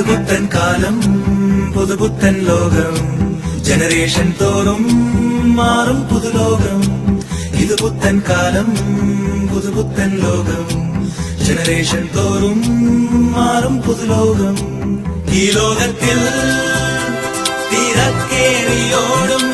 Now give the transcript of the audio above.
ഇത് പുത്തൻ കാലം പുതുപുത്തൻ ലോകം ജനറേഷൻ തോറും മാറും പുതുലോകം ഇത് പുത്തൻ കാലം പുതുപുത്തൻ ലോകം ജനറേഷൻ തോറും മാറും പുതുലോകം ഈ ലോകത്തിൽ തിരക്കേറിയോടും